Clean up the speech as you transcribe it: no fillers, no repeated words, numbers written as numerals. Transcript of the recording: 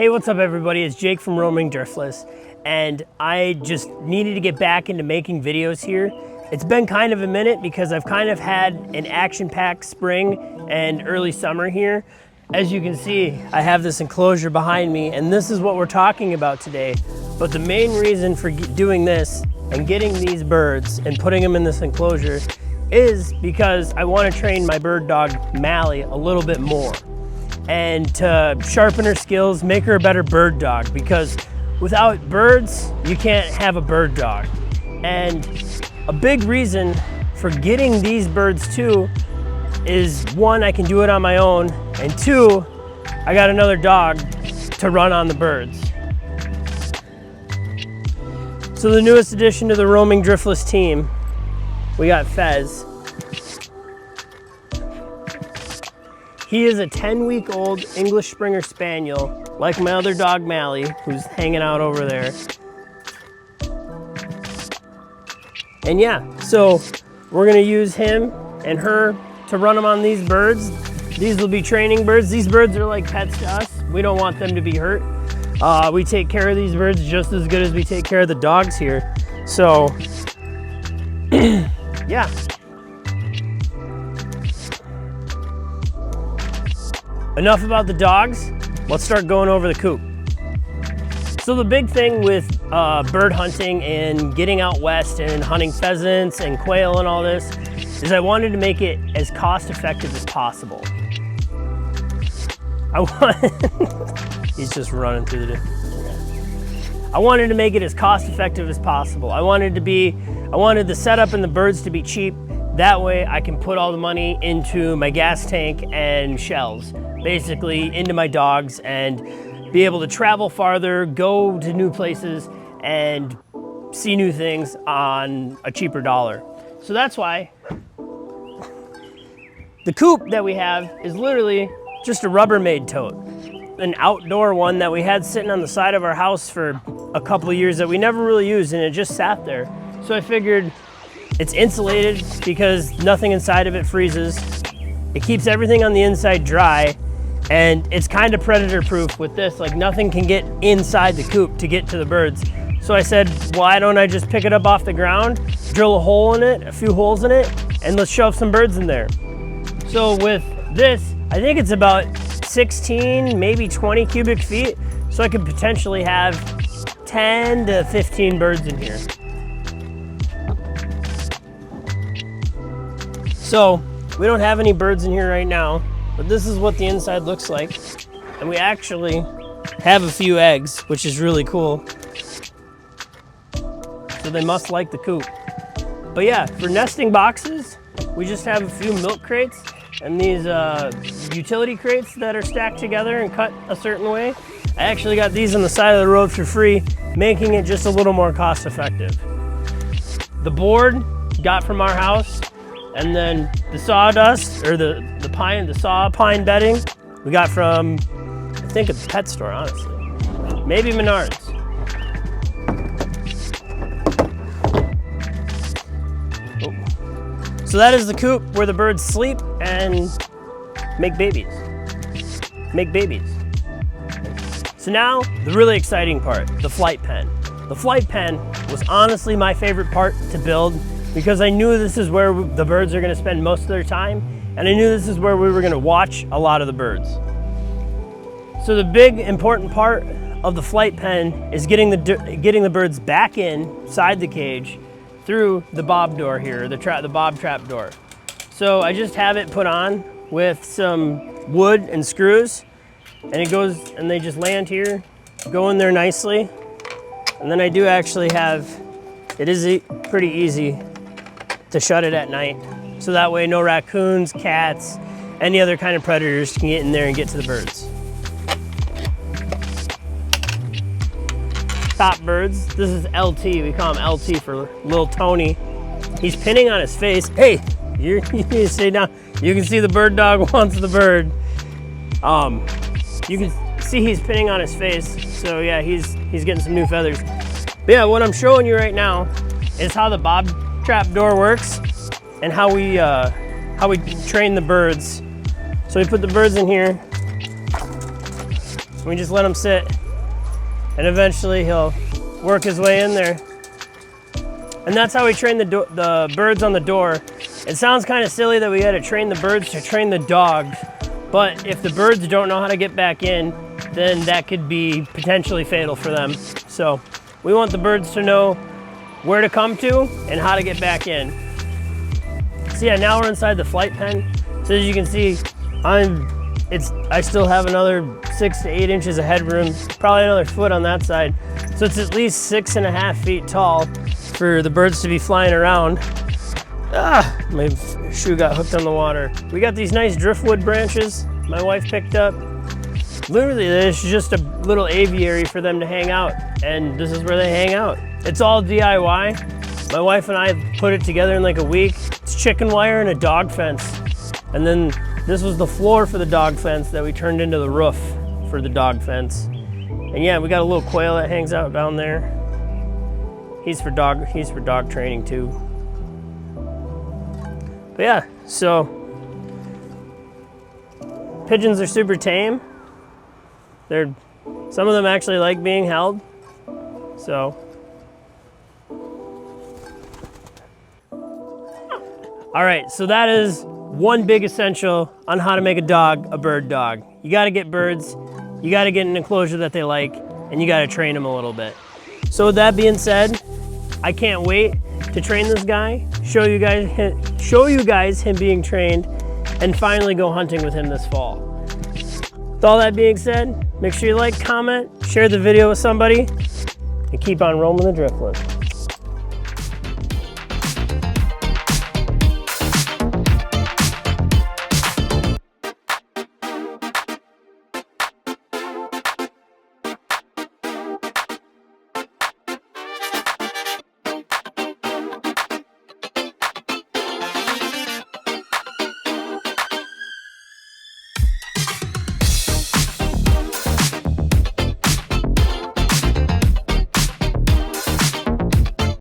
Hey, what's up everybody? It's Jake from Roaming Driftless, and I just needed to get back into making videos here. It's been kind of a minute because I've kind of had an action-packed spring and early summer here. As you can see, I have this enclosure behind me, and this is what we're talking about today. But the main reason for doing this and getting these birds and putting them in this enclosure is because I want to train my bird dog, Mally, a little bit more. And to sharpen her skills, make her a better bird dog, because without birds, you can't have a bird dog. And a big reason for getting these birds too is one, I can do it on my own, and two, I got another dog to run on the birds. So the newest addition to the Roaming Driftless team, we got Fez. He is a 10-week-old English Springer Spaniel, like my other dog, Mally, who's hanging out over there. And yeah, so we're gonna use him and her to run them on these birds. These will be training birds. These birds are like pets to us. We don't want them to be hurt. We take care of these birds just as good as we take care of the dogs here. So, yeah. Enough about the dogs, let's start going over the coop. So the big thing with bird hunting and getting out west and hunting pheasants and quail and all this is I wanted to make it as cost effective as possible. He's just running through the I wanted to make it as cost effective as possible. I wanted the setup and the birds to be cheap. That way I can put all the money into my gas tank and shells, basically into my dogs, and be able to travel farther, go to new places, and see new things on a cheaper dollar. So that's why the coop that we have is literally just a Rubbermaid tote, an outdoor one that we had sitting on the side of our house for a couple of years that we never really used, and it just sat there. So I figured it's insulated because nothing inside of it freezes. It keeps everything on the inside dry, and it's kind of predator proof with this. Like, nothing can get inside the coop to get to the birds. So I said, why don't I just pick it up off the ground, drill a hole in it, a few holes in it, and let's shove some birds in there. So with this, I think it's about 16, maybe 20 cubic feet. So I could potentially have 10 to 15 birds in here. So we don't have any birds in here right now, but this is what the inside looks like. And we actually have a few eggs, which is really cool. So they must like the coop. But yeah, for nesting boxes, we just have a few milk crates and these utility crates that are stacked together and cut a certain way. I actually got these on the side of the road for free, making it just a little more cost effective. The board got from our house, and then the sawdust, or the saw pine bedding, we got from, I think, a pet store, honestly. Maybe Menards. Oh. So that is the coop where the birds sleep and make babies. So now, the really exciting part, the flight pen. The flight pen was honestly my favorite part to build, because I knew this is where the birds are gonna spend most of their time, and I knew this is where we were gonna watch a lot of the birds. So the big important part of the flight pen is getting the birds back inside the cage through the bob door here, the bob trap door. So I just have it put on with some wood and screws, and it goes, and they just land here, go in there nicely. And then I do actually have, it is pretty easy to shut it at night. So that way no raccoons, cats, any other kind of predators can get in there and get to the birds. Top birds, this is LT, we call him LT for Little Tony. He's pinning on his face. Hey, you need to stay down. You can see the bird dog wants the bird. You can see he's pinning on his face. So yeah, he's getting some new feathers. But yeah, what I'm showing you right now is how the bob trap door works and how we train the birds. So we put the birds in here, We just let him sit, and eventually he'll work his way in there. And that's how we train the birds on the door. It sounds kind of silly that we had to train the birds to train the dogs, but if the birds don't know how to get back in, then that could be potentially fatal for them. So we want the birds to know where to come to and how to get back in. So yeah, now we're inside the flight pen. So as you can see, I still have another 6 to 8 inches of headroom, probably another foot on that side. So it's at least 6.5 feet tall for the birds to be flying around. My shoe got hooked on the water. We got these nice driftwood branches my wife picked up. Literally, it's just a little aviary for them to hang out, and this is where they hang out. It's all DIY. My wife and I put it together in like a week. It's chicken wire and a dog fence. And then this was the floor for the dog fence that we turned into the roof for the dog fence. And yeah, we got a little quail that hangs out down there. He's for dog training too. But yeah, so pigeons are super tame. Some of them actually like being held. So all right, so that is one big essential on how to make a dog a bird dog. You gotta get birds, you gotta get an enclosure that they like, and you gotta train them a little bit. So with that being said, I can't wait to train this guy, show you guys him being trained, and finally go hunting with him this fall. With all that being said, make sure you like, comment, share the video with somebody, and keep on roaming the driftless.